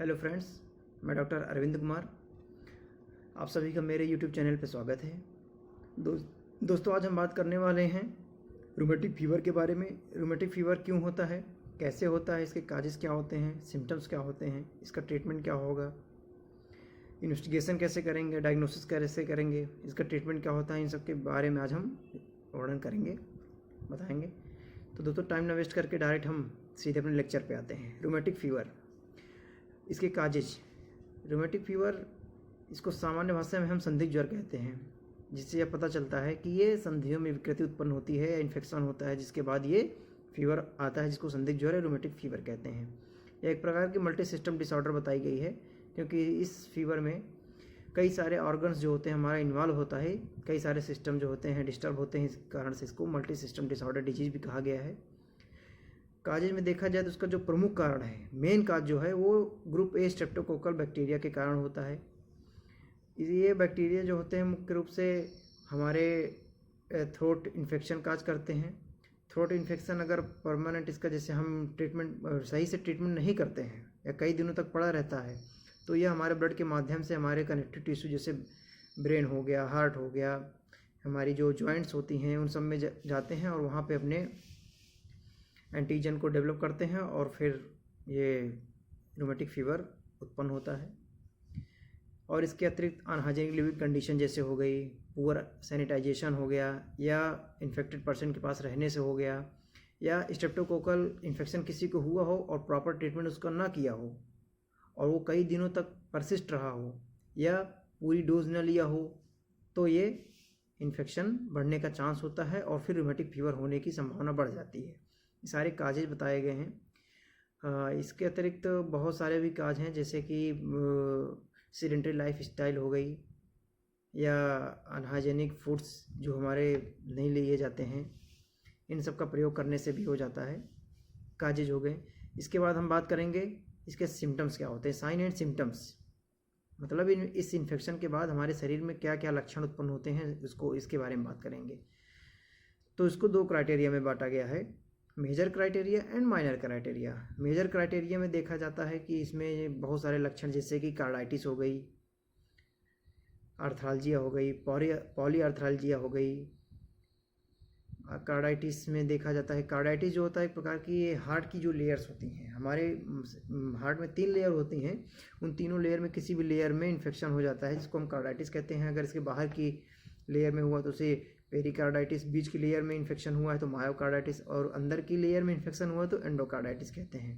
Hello friends, मैं doctor Arvind Kumar. आप सभी का मेरे यूट्यूब चैनल पर स्वागत है। दोस्तों, आज हम बात करने वाले हैं रूमेटिक फीवर के बारे में। रूमेटिक फीवर क्यों होता है, कैसे होता है, इसके काजेस क्या होते हैं, सिम्टम्स क्या होते हैं, इसका ट्रीटमेंट क्या होगा, इन्वेस्टिगेशन कैसे करेंगे, डायग्नोसिस कैसे करेंगे, इसका ट्रीटमेंट क्या होता है, इन सब के बारे में आज हम वर्णन करेंगे, बताएंगे। तो दोस्तों, टाइम ना वेस्ट करके डायरेक्ट हम सीधे अपने लेक्चर पे आते हैं। रूमेटिक फीवर, इसके काजेज। रूमेटिक फीवर, इसको सामान्य भाषा में हम संदिग्ध ज्वर कहते हैं, जिससे यह पता चलता है कि ये संधियों में विकृति उत्पन्न होती है या इन्फेक्शन होता है, जिसके बाद ये फीवर आता है, जिसको संदिग्ध ज्वर या रूमेटिक फीवर कहते हैं। यह एक प्रकार की मल्टी सिस्टम डिसऑर्डर बताई गई है, क्योंकि इस फीवर में कई सारे ऑर्गन्स जो होते हैं हमारा इन्वॉल्व होता है, कई सारे सिस्टम जो होते हैं डिस्टर्ब होते हैं। इस कारण से इसको मल्टी सिस्टम डिसऑर्डर डिजीज भी कहा गया है। काजेज में देखा जाए तो उसका जो प्रमुख कारण है, मेन काज जो है, वो ग्रुप ए स्ट्रेप्टोकोकल बैक्टीरिया के कारण होता है। ये बैक्टीरिया जो होते हैं मुख्य रूप से हमारे थ्रोट इन्फेक्शन काज करते हैं। थ्रोट इन्फेक्शन अगर परमानेंट इसका जैसे हम ट्रीटमेंट सही से ट्रीटमेंट नहीं करते हैं या कई दिनों तक पड़ा रहता है, तो यह हमारे ब्लड के माध्यम से हमारे कनेक्टिव टिश्यू जैसे ब्रेन हो गया, हार्ट हो गया, हमारी जो जॉइंट्स होती हैं, उन सब में जाते हैं और वहाँ पे अपने एंटीजन को डेवलप करते हैं और फिर ये रूमेटिक फीवर उत्पन्न होता है। और इसके अतिरिक्त अनहाइजीनिक लिविंग कंडीशन जैसे हो गई, पुअर सैनिटाइजेशन हो गया, या इन्फेक्टेड पर्सन के पास रहने से हो गया, या स्ट्रेप्टोकोकल इन्फेक्शन किसी को हुआ हो और प्रॉपर ट्रीटमेंट उसका ना किया हो और वो कई दिनों तक परसिस्ट रहा हो या पूरी डोज न लिया हो, तो ये इन्फेक्शन बढ़ने का चांस होता है और फिर रूमेटिक फीवर होने की संभावना बढ़ जाती है। ये सारे काजेज बताए गए हैं। इसके अतिरिक्त बहुत सारे भी काज हैं, जैसे कि सीडेंटरी लाइफ स्टाइल हो गई, या अनहाइजेनिक फूड्स जो हमारे नहीं लिए जाते हैं, इन सब का प्रयोग करने से भी हो जाता है। काजेज हो गए। इसके बाद हम बात करेंगे इसके सिम्टम्स क्या होते हैं, साइन एंड सिम्टम्स। मतलब इस इन्फेक्शन के बाद हमारे शरीर में क्या क्या लक्षण उत्पन्न होते हैं, इसके बारे में बात करेंगे। तो इसको दो क्राइटेरिया में बांटा गया है, major criteria and minor criteria. Major criteria में देखा जाता है कि इसमें बहुत सारे लक्षण, जैसे कि कार्डाइटिस हो गई, आर्थरालजिया हो गई, पॉली आर्थरालजिया हो गई। कार्डाइटिस में देखा जाता है, कार्डाइटिस जो होता है एक प्रकार की हार्ट की जो लेयर्स होती हैं, हमारे हार्ट में 3 लेयर होती हैं, उन तीनों लेयर में किसी भी लेयर में इन्फेक्शन हो जाता है, जिसको हम कार्डाइटिस कहते हैं। अगर इसके बाहर की लेयर में हुआ तो उसे पेरिकार्डाइटिस, बीच की लेयर में इन्फेक्शन हुआ है तो मायोकार्डाइटिस, और अंदर की लेयर में इन्फेक्शन हुआ तो एंडोकार्डाइटिस कहते हैं।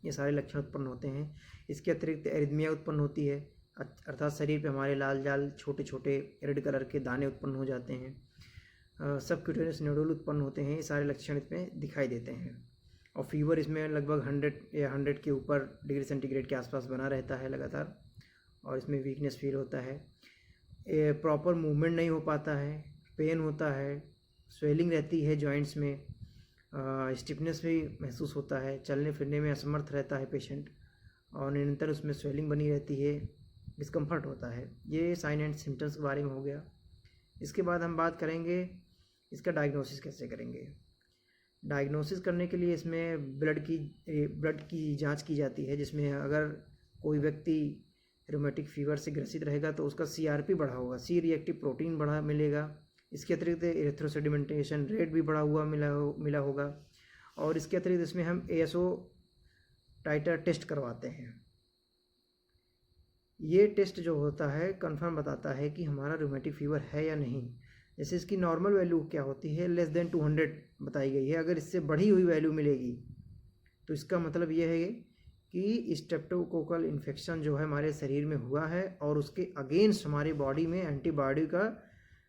ये सारे लक्षण उत्पन्न होते हैं। इसके अतिरिक्त एरिथमिया उत्पन्न होती है, अर्थात शरीर पे हमारे लाल लाल छोटे छोटे रेड कलर के दाने उत्पन्न हो जाते हैं। सबक्यूटेनियस नोडुल उत्पन्न होते हैं। ये सारे लक्षण इसमें दिखाई देते हैं। और फीवर इसमें लगभग 100 या 100 के ऊपर डिग्री सेंटीग्रेड के आसपास बना रहता है लगातार, और इसमें वीकनेस फील होता है, प्रॉपर मूवमेंट नहीं हो पाता है, पेन होता है, स्वेलिंग रहती है जॉइंट्स में, स्टिफनेस भी महसूस होता है, चलने फिरने में असमर्थ रहता है पेशेंट, और निरंतर उसमें स्वेलिंग बनी रहती है, डिस्कम्फर्ट होता है। ये साइन एंड सिम्टम्स के बारे में हो गया। इसके बाद हम बात करेंगे इसका डायग्नोसिस कैसे करेंगे। डायग्नोसिस करने के लिए इसमें ब्लड की जांच की जाती है, जिसमें अगर कोई व्यक्ति रूमेटिक फीवर से ग्रसित रहेगा तो उसका CRP बढ़ा होगा, सी रिएक्टिव प्रोटीन बढ़ा मिलेगा। इसके अतिरिक्त एरिथ्रोसेडिमेंटेशन रेट भी बढ़ा हुआ मिला होगा, और इसके अतिरिक्त इसमें हम ASO टाइटर टेस्ट करवाते हैं। ये टेस्ट जो होता है कंफर्म बताता है कि हमारा रूमेटिक फीवर है या नहीं। जैसे इसकी नॉर्मल वैल्यू क्या होती है, लेस देन 200 बताई गई है। अगर इससे बढ़ी हुई वैल्यू मिलेगी तो इसका मतलब ये है कि स्ट्रेप्टोकोकल इन्फेक्शन जो है हमारे शरीर में हुआ है और उसके अगेंस्ट हमारी बॉडी में एंटीबॉडी का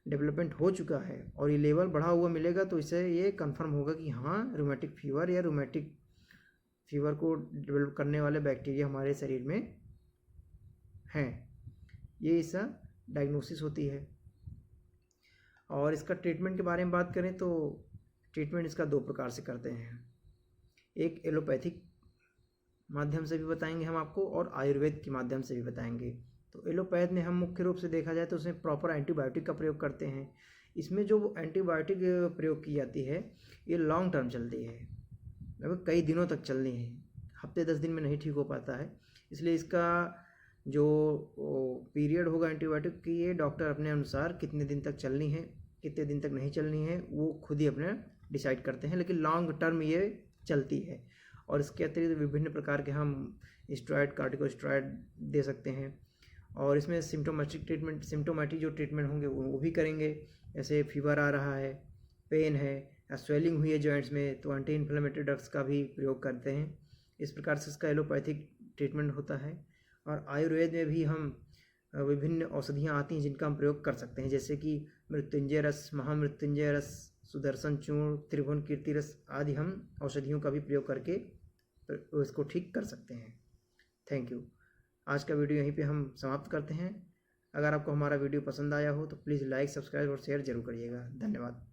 डेवलपमेंट हो चुका है, और ये लेवल बढ़ा हुआ मिलेगा, तो इससे ये कंफर्म होगा कि हाँ, रूमेटिक फीवर या रूमेटिक फीवर को डेवलप करने वाले बैक्टीरिया हमारे शरीर में हैं। ये इसका डायग्नोसिस होती है। और इसका ट्रीटमेंट के बारे में बात करें तो ट्रीटमेंट इसका 2 प्रकार से करते हैं। एक एलोपैथिक माध्यम से भी बताएंगे हम आपको, और आयुर्वेद के माध्यम से भी बताएंगे। तो एलोपैथ में हम मुख्य रूप से देखा जाए तो उसमें प्रॉपर एंटीबायोटिक का प्रयोग करते हैं। इसमें जो एंटीबायोटिक प्रयोग की जाती है ये लॉन्ग टर्म चलती है, लगभग कई दिनों तक चलनी है। हफ्ते 10 दिन में नहीं ठीक हो पाता है। इसलिए इसका जो पीरियड होगा एंटीबायोटिक की, ये डॉक्टर अपने अनुसार कितने दिन तक चलनी है, कितने दिन तक नहीं चलनी है, वो खुद ही अपने डिसाइड करते हैं, लेकिन लॉन्ग टर्म ये चलती है। और इसके अतिरिक्त विभिन्न प्रकार के हम स्टेरॉयड, कार्टिकोस्टेरॉयड दे सकते हैं। और इसमें सिम्टोमेटिक जो ट्रीटमेंट होंगे वो भी करेंगे। जैसे फीवर आ रहा है, पेन है या स्वेलिंग हुई है जॉइंट्स में, तो एंटी इन्फ्लेमेटरी ड्रग्स का भी प्रयोग करते हैं। इस प्रकार से इसका एलोपैथिक ट्रीटमेंट होता है। और आयुर्वेद में भी हम विभिन्न औषधियाँ आती हैं जिनका हम प्रयोग कर सकते हैं, जैसे कि मृत्युंजय रस, महामृत्युंजय रस, सुदर्शन चूर्ण, त्रिभुवन कीर्ति रस आदि हम औषधियों का भी प्रयोग करके इसको ठीक कर सकते हैं। Thank you. आज का वीडियो यहीं पे हम समाप्त करते हैं। अगर आपको हमारा वीडियो पसंद आया हो तो प्लीज़ लाइक, सब्सक्राइब और शेयर जरूर करिएगा। धन्यवाद।